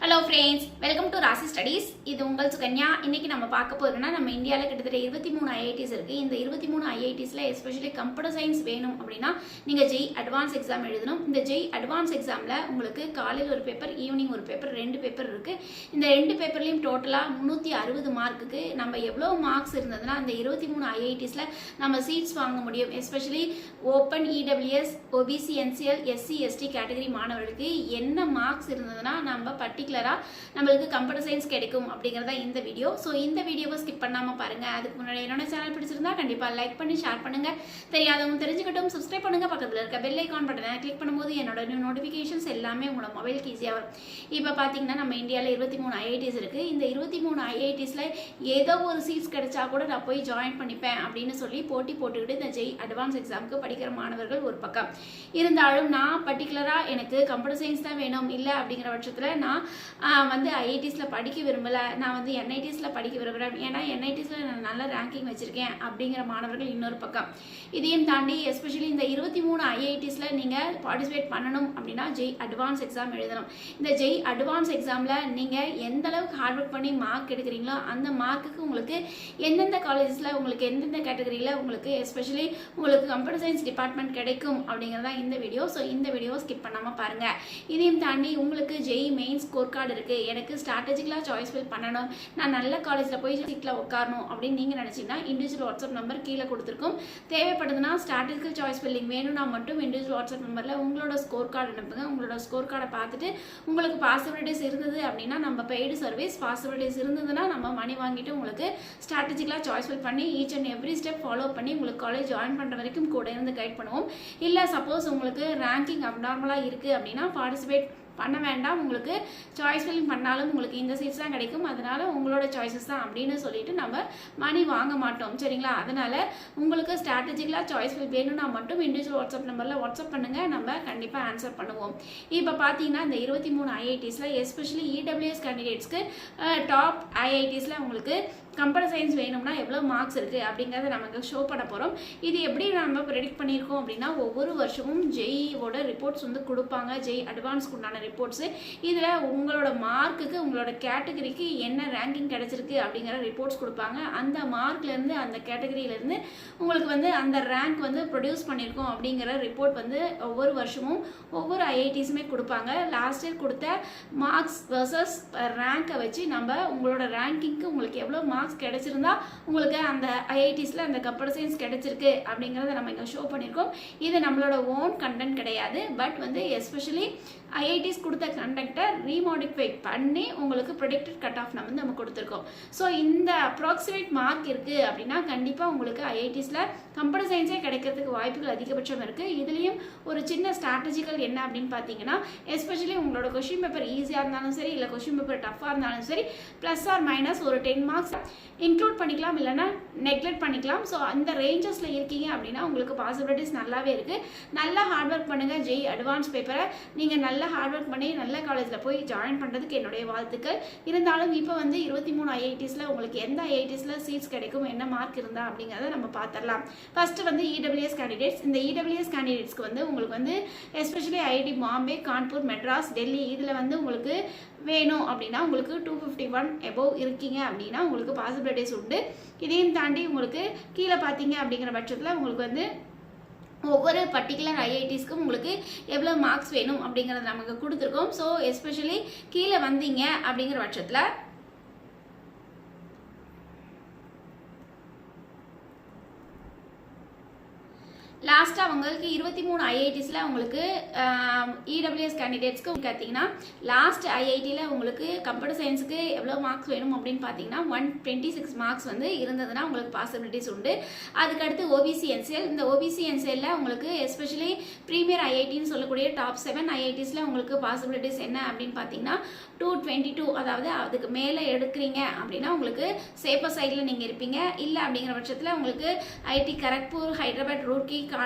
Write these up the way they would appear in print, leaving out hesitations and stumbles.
Hello friends, welcome to ராசி studies. இது உங்கள் சுகன்யா. இன்னைக்கு நம்ம பார்க்க போறோம்னா, நம்ம இந்தியாவில் கிட்டத்தட்ட 23 ஐஐடிஸ் இருக்கு. இந்த 23 ஐஐடிஸ்ல எஸ்பெஷலி கம்ப்யூட்டர் சயின்ஸ் வேணும் அப்படின்னா நீங்க ஜெய் அட்வான்ஸ் எக்ஸாம் எழுதணும். இந்த ஜெய் அட்வான்ஸ் எக்ஸாம்ல உங்களுக்கு காலையில் ஒரு பேப்பர், ஈவினிங் ஒரு பேப்பர், 2 பேப்பர் இருக்கு. இந்த 2 பேப்பர்லையும் டோட்டலா 360 மார்க்குக்கு நம்ம எவ்வளவு மார்க்ஸ் இருந்ததுன்னா இந்த 23 ஐஐடிஸ்ல நம்ம சீட்ஸ் வாங்க முடியும். Especially open, EWS, OBC, NCL, SC, ST category மாணவர்களுக்கு என்ன மார்க்ஸ் இருந்ததுன்னா நம்ம நம்மளுக்கு கம்ப்யூட்டர் சயின்ஸ் கிடைக்கும் அப்படிங்கறத இந்த வீடியோ. சோ இந்த வீடியோவை ஸ்கிப் பண்ணாம பாருங்க. அதுக்கு முன்னாடி என்னோட சேனல் பிடிச்சிருந்தா கண்டிப்பா லைக் பண்ணி ஷேர் பண்ணுங்க. தெரியாதவங்க தெரிஞ்சுக்கட்டும் சப்ஸ்கிரைப் பண்ணுங்க. பக்கத்துல இருக்க பெல் ஐகான் பட்டனை கிளிக் பண்ணும்போது என்னோட நோட்டிபிகேஷன்ஸ் எல்லாமே உங்களோட மொபைலுக்கு ஈஸியா வரும். இப்போ பாத்தீங்கன்னா நம்ம இந்தியாவில் 23 ஐஐடிஸ் இருக்கு. இந்த 23 ஐஐடிஸ்ல ஏதோ ஒரு சீட்ஸ் கிடைச்சா கூட நான் போய் ஜாயின் பண்ணிப்பேன் அப்படின்னு சொல்லி போட்டி போட்டுக்கிட்டு இந்த ஜெய் அட்வான்ஸ் எக்ஸாமுக்கு படிக்கிற மாணவர்கள் ஒரு பக்கம் இருந்தாலும், நான் பர்டிகுலரா எனக்கு கம்ப்யூட்டர் சயின்ஸ் தான் வேணும் இல்லை அப்படிங்கிற பட்சத்தில் நான் வந்து ஐஐடிஸ்ல படிக்க விரும்பல, நான் வந்து என்ஐடிஸ்ல படிக்க விரும்புகிறேன். ஏன்னா என்ஐடிஸ்ல நான் நல்ல ரேங்கிங் வச்சிருக்கேன் அப்படிங்கிற மாணவர்கள் இன்னொரு பக்கம். இதையும் தாண்டி எஸ்பெஷலி இந்த 23 ஐஐடிஸ்ல நீங்க பார்ட்டிசிபேட் பண்ணணும் அப்படின்னா ஜெய் அட்வான்ஸ் எக்ஸாம் எழுதணும். இந்த ஜெய் அட்வான்ஸ் எக்ஸாம்ல நீங்க எந்த அளவுக்கு ஹார்ட் ஒர்க் பண்ணி மார்க் எடுக்கிறீங்களோ அந்த மார்க்குக்கு உங்களுக்கு எந்தெந்த காலேஜஸ்ல உங்களுக்கு எந்தெந்த கேட்டகரியில உங்களுக்கு எஸ்பெஷலி உங்களுக்கு கம்ப்யூட்டர் சயின்ஸ் டிபார்ட்மெண்ட் கிடைக்கும் அப்படிங்கிறதா இந்த வீடியோ. ஸோ இந்த வீடியோவை ஸ்கிப் பண்ணாம பாருங்க. இதையும் தாண்டி உங்களுக்கு ஜெய் மெயின் ஸ்கோர் கார்டு இருக்கு, எனக்கு ஸ்ட்ராட்டஜிக்கலாக சாய்ஸ் ஃபில் பண்ணணும், நான் நல்ல காலேஜில் போய் சீட்டில் உட்காரணும் அப்படின்னு நீங்கள் நினச்சிங்கன்னா இண்டிவிஜுவல் வாட்ஸ்அப் நம்பர் கீழே கொடுத்துருக்கோம். தேவைப்படுதுன்னா ஸ்ட்ராட்டஜிக்கல் சாய்ஸ் ஃபில்லிங் வேணும்னா மட்டும் இண்டிவிஜுவல் வாட்ஸ்அப் நம்பரில் உங்களோட ஸ்கோர் கார்டு அனுப்புங்க. உங்களோட ஸ்கோர் கார்டை பார்த்துட்டு உங்களுக்கு பாசிபிலிட்டிஸ் இருந்தது அப்படின்னா நம்ம பெய்டு சர்வீஸ், பாசிபிலிட்டிஸ் இருந்ததுன்னா நம்ம மணி வாங்கிட்டு உங்களுக்கு ஸ்ட்ராட்டஜிக்கலாக சாய்ஸ் ஃபில் பண்ணி each and every step follow பண்ணி உங்களுக்கு காலேஜ் ஜாயின் பண்ணுற வரைக்கும் கூட இருந்து கைட் பண்ணுவோம். இல்லை சப்போஸ் உங்களுக்கு ரேங்கிங் அப்நார்மலாக இருக்குது அப்படின்னா பார்ட்டிசிபேட் பண்ண வேண்டாம், உங்களுக்கு சாய்ஸ் ஃபில்லிங் பண்ணாலும் உங்களுக்கு இந்த சீட்ஸ் தான் கிடைக்கும், அதனால உங்களோட சாய்ஸஸ் தான் அப்படின்னு சொல்லிட்டு நம்ம மணி வாங்க மாட்டோம். சரிங்களா? அதனால உங்களுக்கு ஸ்ட்ராட்டஜிக்கலாக சாய்ஸ் ஃபில் வேணும்னா மட்டும் இண்டிவிஜுவல் வாட்ஸ்அப் நம்பரில் வாட்ஸ்அப் பண்ணுங்க, நம்ம கண்டிப்பாக ஆன்சர் பண்ணுவோம். இப்போ பார்த்தீங்கன்னா இந்த 23 ஐஐடிஸ்ல எஸ்பெஷலி இடபிள்யூஎஸ் கேண்டிடேட்ஸ்க்கு டாப் ஐஐடிஸ்ல உங்களுக்கு கம்ப்யூட்டர் சயின்ஸ் வேணும்னா எவ்வளோ மார்க்ஸ் இருக்குது அப்படிங்கிறத நமக்கு ஷோ பண்ண போகிறோம். இது எப்படி நம்ம ப்ரெடிக்ட் பண்ணியிருக்கோம் அப்படின்னா ஒவ்வொரு வருஷமும் ஜெய்யோட ரிப்போர்ட்ஸ் வந்து கொடுப்பாங்க, ஜெய் அட்வான்ஸ்க்கு உண்டான ரிப்போர்ட்ஸு. இதில் உங்களோட மார்க்குக்கு உங்களோட கேட்டகரிக்கு என்ன ரேங்கிங் கிடைச்சிருக்கு அப்படிங்கிற ரிப்போர்ட்ஸ் கொடுப்பாங்க. அந்த மார்க்லேருந்து அந்த கேட்டகரியிலேருந்து உங்களுக்கு வந்து அந்த ரேங்க் வந்து ப்ரொடியூஸ் பண்ணியிருக்கோம் அப்படிங்கிற ரிப்போர்ட் வந்து ஒவ்வொரு வருஷமும் ஒவ்வொரு ஐஐடிஸுமே கொடுப்பாங்க. லாஸ்ட் இயர் கொடுத்த மார்க்ஸ் வர்சஸ் ரேங்கை வச்சு நம்ம உங்களோட ரேங்கிங்க்கு உங்களுக்கு எவ்வளோ மார்க்ஸ் கிடைச்சிருந்தா உங்களுக்கு அந்த ஐஐடிஸ்ல அந்த கம்ப்யூட்டர் சயின்ஸ் கிடைச்சிருக்கு அப்படிங்கறத நம்ம இங்க ஷோ பண்ணிருக்கோம். இது நம்மளோட ஓன் கண்டென்ட் கிடையாது, பட் வந்து எஸ்பெஷலி ஐஐடிஸ் கொடுத்த கண்டென்ட்டை ரீமாடிஃபை பண்ணி உங்களுக்கு ப்ரெடிக்டட் கட் ஆஃப் நம்ம கொடுத்துருக்கோம். ஸோ இந்த அப்ராக்சிமேட் மார்க் இருக்கு அப்படின்னா கண்டிப்பா உங்களுக்கு ஐஐடிஸ்ல கம்ப்யூட்டர் சயின்ஸே கிடைக்கிறதுக்கு வாய்ப்புகள் அதிகபட்சம் இருக்கு. இதுலயும் ஒரு சின்ன ஸ்ட்ராட்டஜிக்கல் என்ன அப்படின்னு பார்த்தீங்கன்னா எஸ்பெஷலி உங்களோட கொஸ்டின் பேப்பர் ஈஸியாக இருந்தாலும் சரி இல்லை கொஸ்டின் பேப்பர் டஃபாக இருந்தாலும் சரி ப்ளஸ் ஆர் மைனஸ் ஒரு 10 மார்க்ஸ் இன்க்ளூட் பண்ணிக்கலாம், இல்லைன்னா நெக்லெக்ட் பண்ணிக்கலாம். ஸோ அந்த ரேஞ்சஸில் இருக்கீங்க அப்படின்னா உங்களுக்கு பாசிபிலிட்டிஸ் நல்லாவே இருக்குது. நல்லா ஹார்ட் ஒர்க் பண்ணுங்கள். ஜெய் அட்வான்ஸ் பேப்பரை நீங்கள் நல்லா ஹார்ட் ஒர்க் பண்ணி நல்ல காலேஜில் போய் ஜாயின் பண்ணுறதுக்கு என்னுடைய வாழ்த்துக்கள். இருந்தாலும் இப்போ வந்து 23 ஐஐடிஸில் உங்களுக்கு எந்த ஐஐடிஸில் சீட்ஸ் கிடைக்கும், என்ன மார்க் இருந்தால் அப்படிங்கிறத நம்ம பார்த்துடலாம். ஃபர்ஸ்ட் வந்து இடபிள்யூஎஸ் கேண்டிடேட்ஸ். இந்த இடபிள்யூஎஸ் கேண்டிடேட்ஸ்க்கு வந்து உங்களுக்கு வந்து எஸ்பெஷலி ஐஐடி பாம்பே, கான்பூர், மெட்ராஸ், டெல்லி இதில் வந்து உங்களுக்கு வேணும் அப்படின்னா உங்களுக்கு 251 எபோவ் இருக்கீங்க அப்படின்னா உங்களுக்கு பாசிபிலிட்டிஸ் உண்டு. இதையும் தாண்டி உங்களுக்கு கீழே பார்த்தீங்க அப்படிங்கிற பட்சத்தில் உங்களுக்கு வந்து ஒவ்வொரு பர்டிகுலர் ஐஐடிஸ்க்கும் உங்களுக்கு எவ்வளோ மார்க்ஸ் வேணும் அப்படிங்கிறத நமக்கு கொடுத்துருக்கோம். ஸோ எஸ்பெஷலி கீழே வந்தீங்க அப்படிங்கிற பட்சத்தில் லாஸ்ட்டாக அவங்களுக்கு 23 ஐஐடிஸில் உங்களுக்கு இடபிள்யூஎஸ் கேண்டிடேட்ஸ்க்கு பார்த்தீங்கன்னா லாஸ்ட் ஐஐடியில் உங்களுக்கு கம்ப்யூட்டர் சயின்ஸுக்கு எவ்வளோ மார்க்ஸ் வேணும் அப்படின்னு பார்த்தீங்கன்னா 126 மார்க்ஸ் வந்து இருந்ததுன்னா உங்களுக்கு பாசிபிலிட்டிஸ் உண்டு. அதுக்கடுத்து ஓபிசி என்சிஎல். இந்த ஓபிசி என்சிஎல்ல உங்களுக்கு எஸ்பெஷலி ப்ரீமியர் ஐஐடின்னு சொல்லக்கூடிய டாப் 7 ஐஐடிஸில் உங்களுக்கு பாசிபிலிட்டிஸ் என்ன அப்படின்னு பார்த்தீங்கன்னா 222, அதாவது அதுக்கு மேலே எடுக்கிறீங்க அப்படின்னா உங்களுக்கு சேஃபர் சைடில் நீங்கள் இருப்பீங்க. இல்லை அப்படிங்கிற பட்சத்தில் உங்களுக்கு ஐடி கரக்பூர், ஹைதராபாத், ரூர்க்கி,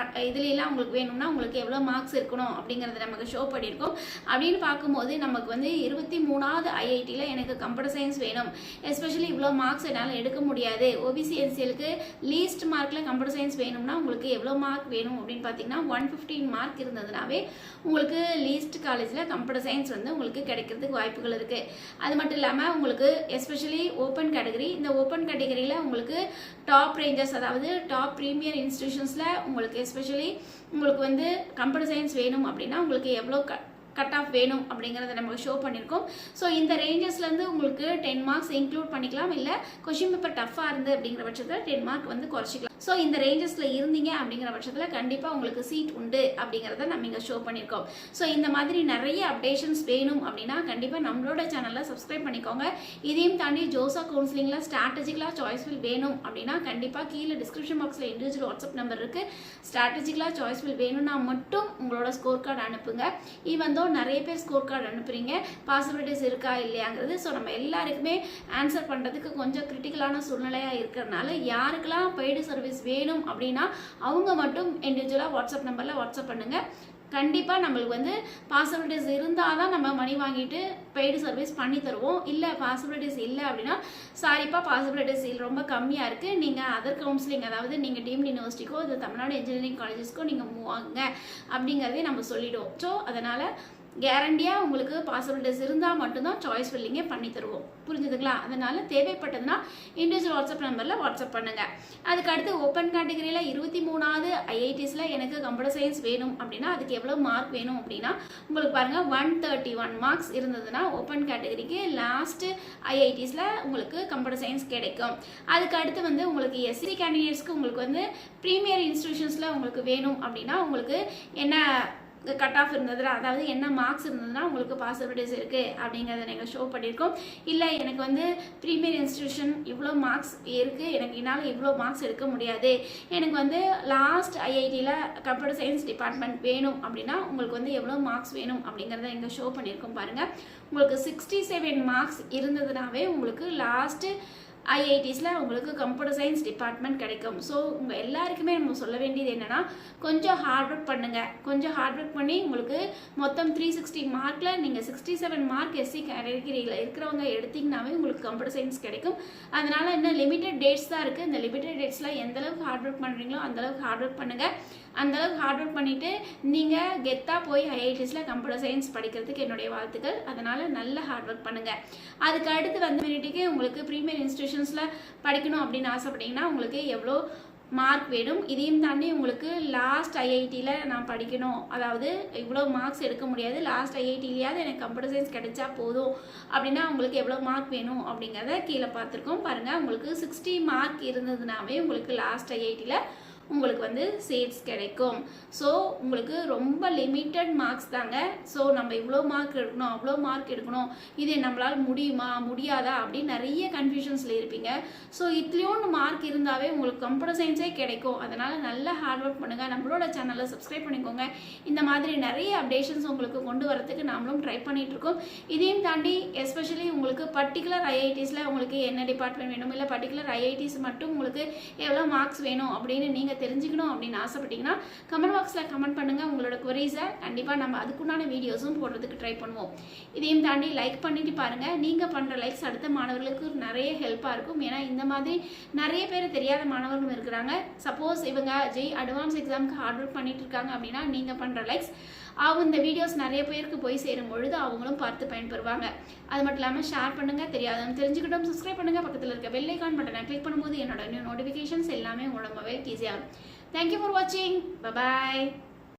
இதுலாம் உங்களுக்கு வேணும்னா உங்களுக்கு எவ்வளோ மார்க்ஸ் இருக்கணும் அப்படிங்கிறத நமக்கு ஷோ பண்ணியிருக்கோம். அப்படின்னு பார்க்கும்போது நமக்கு வந்து 23வது ஐஐடியில் எனக்கு கம்ப்யூட்டர் சயின்ஸ் வேணும், எஸ்பெஷலி இவ்வளோ மார்க்ஸ் என்னால் எடுக்க முடியாது, ஓபிசி என்சிஎலுக்கு லீஸ்ட் மார்க்கில் கம்ப்யூட்டர் சயின்ஸ் வேணும்னா உங்களுக்கு எவ்வளோ மார்க் வேணும் அப்படின்னு பார்த்தீங்கன்னா 115 மார்க் இருந்ததுனாவே உங்களுக்கு லீஸ்ட் காலேஜில் கம்ப்யூட்டர் சயின்ஸ் வந்து உங்களுக்கு கிடைக்கிறதுக்கு வாய்ப்புகள் இருக்குது. அது மட்டும் இல்லாமல் உங்களுக்கு எஸ்பெஷலி ஓப்பன் கேட்டகரி, இந்த ஓப்பன் கேட்டகரியில் உங்களுக்கு டாப் ரேஞ்சஸ், அதாவது டாப் ப்ரீமியர் இன்ஸ்டிடியூஷன்ஸில் உங்களுக்கு எஸ்பெஷலி உங்களுக்கு வந்து கம்ப்யூட்டர் சயின்ஸ் வேணும் அப்படின்னா உங்களுக்கு எவ்வளோ கட் ஆஃப் வேணும் அப்படிங்கிறத நம்ம ஷோ பண்ணியிருக்கோம். ஸோ இந்த ரேஞ்சஸ்லேருந்து உங்களுக்கு 10 மார்க்ஸ் இன்க்ளூட் பண்ணிக்கலாம், இல்லை கொஷின் பேப்பர் டஃப்பாக இருந்து அப்படிங்கிற பட்சத்தில் 10 மார்க் வந்து குறைச்சிக்கலாம். ஸோ இந்த ரேஞ்சஸில் இருந்தீங்க அப்படிங்கிற பட்சத்தில் கண்டிப்பாக உங்களுக்கு சீட் உண்டு அப்படிங்கிறத நம்ம இங்கே ஷோ பண்ணியிருக்கோம். ஸோ இந்த மாதிரி நிறைய அப்டேஷன்ஸ் வேணும் அப்படின்னா கண்டிப்பாக நம்மளோட சேனலில் சப்ஸ்கிரைப் பண்ணிக்கோங்க. இதையும் தாண்டி ஜோசா கவுன்சிலிங்கில் ஸ்ட்ராட்டஜிக்கலாக சாய்ஸ்ஃபில் வேணும் அப்படின்னா கண்டிப்பாக கீழே டிஸ்கிரிப்ஷன் பாக்ஸில் இண்டிவிஜுவல் வாட்ஸ்அப் நம்பர் இருக்குது. ஸ்ட்ராட்டஜிக்கலாக சாய்ஸ்ஃபில் வேணும்னா மட்டும் உங்களோட ஸ்கோர் கார்டு அனுப்புங்க. ஈவன் நிறைய பேர் ஸ்கோர் கார்டு அனுப்புறீங்க, பாசிபிலிட்டிஸ் இருக்கா இல்லையாங்கிறது ஸோ நம்ம எல்லாருக்குமே ஆன்சர் பண்ணுறதுக்கு கொஞ்சம் கிரிட்டிக்கலான சூழ்நிலையாக இருக்கிறதுனால யாருக்கெல்லாம் பெய்டு சர்வீஸ் வேணும் அப்படின்னா அவங்க மட்டும் இண்டிவிஜுவலாக வாட்ஸ்அப் நம்பரில் வாட்ஸ்அப் பண்ணுங்கள். கண்டிப்பாக நம்மளுக்கு வந்து பாசிபிலிட்டிஸ் இருந்தால் தான் நம்ம மணி வாங்கிட்டு பெய்டு சர்வீஸ் பண்ணி தருவோம். இல்லை பாசிபிலிட்டிஸ் இல்லை அப்படின்னா சாரிப்பா பாசிபிலிட்டிஸ் ரொம்ப கம்மியாக இருக்குது, நீங்கள் அதர் கவுன்சிலிங், அதாவது நீங்கள் டீம்டு யூனிவர்சிட்டிக்கோ இது தமிழ்நாடு இன்ஜினியரிங் காலேஜஸ்க்கோ நீங்கள் மூவ் ஆகுங்க அப்படிங்கிறதே நம்ம சொல்லிவிடுவோம். ஸோ அதனால் கேரண்டியாக உங்களுக்கு பாசிபிலிட்டிஸ் இருந்தால் மட்டும்தான் சாய்ஸ் ஃபில்லிங்கே பண்ணி தருவோம். புரிஞ்சுதுங்களா? அதனால் தேவைப்பட்டதுன்னா இண்டிவிஜுவல் வாட்ஸ்அப் நம்பரில் வாட்ஸ்அப் பண்ணுங்கள். அதுக்கு அடுத்து ஓப்பன் கேட்டகரியில் 23வது ஐஐடிஸில் எனக்கு கம்ப்யூட்டர் சயின்ஸ் வேணும் அப்படின்னா அதுக்கு எவ்வளோ மார்க் வேணும் அப்படின்னா உங்களுக்கு பாருங்கள் 131 மார்க்ஸ் இருந்ததுன்னா ஓப்பன் கேட்டகரிக்கு லாஸ்ட்டு ஐஐடிஸில் உங்களுக்கு கம்ப்யூட்டர் சயின்ஸ் கிடைக்கும். அதுக்கு அடுத்து வந்து உங்களுக்கு எஸ்சி கேண்டிடேட்ஸ்க்கு உங்களுக்கு வந்து ப்ரீமியர் இன்ஸ்டிடியூஷன்ஸில் உங்களுக்கு வேணும் அப்படின்னா உங்களுக்கு என்ன கட் ஆஃப் இருந்ததுன்னா, அதாவது என்ன மார்க்ஸ் இருந்ததுன்னா உங்களுக்கு பாசிபிலிட்டிஸ் இருக்குது அப்படிங்கிறத நீங்கள் ஷோ பண்ணியிருக்கோம். இல்லை எனக்கு வந்து ப்ரீமியர் இன்ஸ்டிடியூஷன் இவ்வளோ மார்க்ஸ் இருக்குது, எனக்கு என்னால் இவ்வளோ மார்க்ஸ் எடுக்க முடியாது, எனக்கு வந்து லாஸ்ட் ஐஐடியில் கம்ப்யூட்டர் சயின்ஸ் டிபார்ட்மெண்ட் வேணும் அப்படின்னா உங்களுக்கு வந்து எவ்வளோ மார்க்ஸ் வேணும் அப்படிங்கிறத இங்கே ஷோ பண்ணியிருக்கோம். பாருங்கள், உங்களுக்கு 67 மார்க்ஸ் இருந்ததுனாவே உங்களுக்கு லாஸ்ட்டு ஐஐடிஸில் உங்களுக்கு கம்ப்யூட்டர் சயின்ஸ் டிபார்ட்மெண்ட் கிடைக்கும். ஸோ உங்கள் எல்லாருக்குமே நம்ம சொல்ல வேண்டியது என்னென்னா கொஞ்சம் ஹார்ட் ஒர்க் பண்ணுங்கள். கொஞ்சம் ஹார்ட் ஒர்க் பண்ணி உங்களுக்கு மொத்தம் 360 மார்க்கில் நீங்கள் 67 மார்க் எஸ்சி கேட்டகரியில் இருக்கிறவங்க எடுத்திங்கனாவே உங்களுக்கு கம்ப்யூட்டர் சயின்ஸ் கிடைக்கும். அதனால் இன்னும் லிமிட்டட் டேட்ஸ் தான் இருக்குது. இந்த லிமிட்டட் டேட்ஸில் எந்தளவுக்கு ஹார்ட் ஒர்க் பண்ணுறீங்களோ அந்தளவுக்கு ஹார்ட் ஒர்க் பண்ணுங்கள். அந்தளவுக்கு ஹார்ட் ஒர்க் பண்ணிவிட்டு நீங்கள் கெத்தாக போய் ஐஐடிஸில் கம்ப்யூட்டர் சயின்ஸ் படிக்கிறதுக்கு என்னுடைய வாழ்த்துக்கள். அதனால் நல்ல ஹார்ட் ஒர்க் பண்ணுங்கள். அதுக்கு அடுத்து வந்து மினிட்டுக்கு உங்களுக்கு ப்ரீமியர் இன்ஸ்டிடியூஷன்ஸில் படிக்கணும் அப்படின்னு ஆசைப்பட்டீங்கன்னா உங்களுக்கு எவ்வளோ மார்க் வேணும், இதையும் தாண்டி உங்களுக்கு லாஸ்ட் ஐஐடியில் நான் படிக்கணும், அதாவது இவ்வளோ மார்க்ஸ் எடுக்க முடியாது, லாஸ்ட் ஐஐடிலையாவது எனக்கு கம்ப்யூட்டர் சயின்ஸ் கிடைச்சா போதும் அப்படின்னா உங்களுக்கு எவ்வளோ மார்க் வேணும் அப்படிங்கிறத கீழே பார்த்துருக்கோம். பாருங்கள், உங்களுக்கு 60 மார்க் இருந்ததுனாவே உங்களுக்கு லாஸ்ட் ஐஐடியில் உங்களுக்கு வந்து சீட்ஸ் கிடைக்கும். ஸோ உங்களுக்கு ரொம்ப லிமிட்டட் மார்க்ஸ் தாங்க. ஸோ நம்ம இவ்வளோ மார்க் எடுக்கணும் அவ்வளோ மார்க் எடுக்கணும், இது நம்மளால் முடியுமா முடியாதா அப்படின்னு நிறைய கன்ஃபியூஷன்ஸில் இருப்பீங்க. ஸோ இட்லியோன்னு மார்க் இருந்தாவே உங்களுக்கு கம்ப்யூட்டர் சயின்ஸே கிடைக்கும். அதனால் நல்ல ஹார்ட் ஒர்க் பண்ணுங்கள். நம்மளோட சேனலை சப்ஸ்கிரைப் பண்ணிக்கோங்க. இந்த மாதிரி நிறைய அப்டேஷன்ஸ் உங்களுக்கு கொண்டு வரதுக்கு நாமளும் ட்ரை பண்ணிகிட்ருக்கோம். இதையும் தாண்டி எஸ்பெஷலி உங்களுக்கு பர்டிகுலர் ஐஐடிஸில் உங்களுக்கு என்ன டிபார்ட்மெண்ட் வேணும், இல்லை பர்டிகுலர் ஐஐடிஸ் மட்டும் உங்களுக்கு எவ்வளோ மார்க்ஸ் வேணும் அப்படின்னு நீங்கள் தெரிஞ்சுக்கணும் அப்படின்னு ஆசைப்பட்டீங்கன்னா கமெண்ட் பாக்ஸில் கமெண்ட் பண்ணுங்கள். உங்களோட குவரிஸை கண்டிப்பாக நம்ம அதுக்குண்டான வீடியோஸும் போடுறதுக்கு ட்ரை பண்ணுவோம். இதையும் தாண்டி லைக் பண்ணிட்டு பாருங்கள். நீங்கள் பண்ணுற லைக்ஸ் அடுத்த மாணவர்களுக்கு நிறைய ஹெல்ப்பாக இருக்கும். ஏன்னா இந்த மாதிரி நிறைய பேர் தெரியாத மாணவர்களும் இருக்கிறாங்க. சப்போஸ் இவங்க ஜெய் அட்வான்ஸ் எக்ஸாமுக்கு ஹார்ட் ஒர்க் பண்ணிட்டு இருக்காங்க அப்படின்னா நீங்கள் பண்ணுற லைக்ஸ் இந்த வீடியோஸ் நிறைய பேருக்கு போய் சேரும் பொழுது அவங்களும் பார்த்து பயன்பெறுவாங்க. அது மட்டும் இல்லாமல் ஷேர் பண்ணுங்கள், தெரியாதவங்க தெரிஞ்சுக்கிட்டோம், சப்ஸ்கிரைப் பண்ணுங்கள். பக்கத்தில் இருக்க பெல் ஐகான் பட்டனை கிளிக் பண்ணும்போது என்னோட நியூ நோட்டிஃபிகேஷன்ஸ் எல்லாமே உங்களோட மொபைலுக்கு ஈஸியாக வரும். தேங்க்யூ ஃபார் வாட்சிங். பை.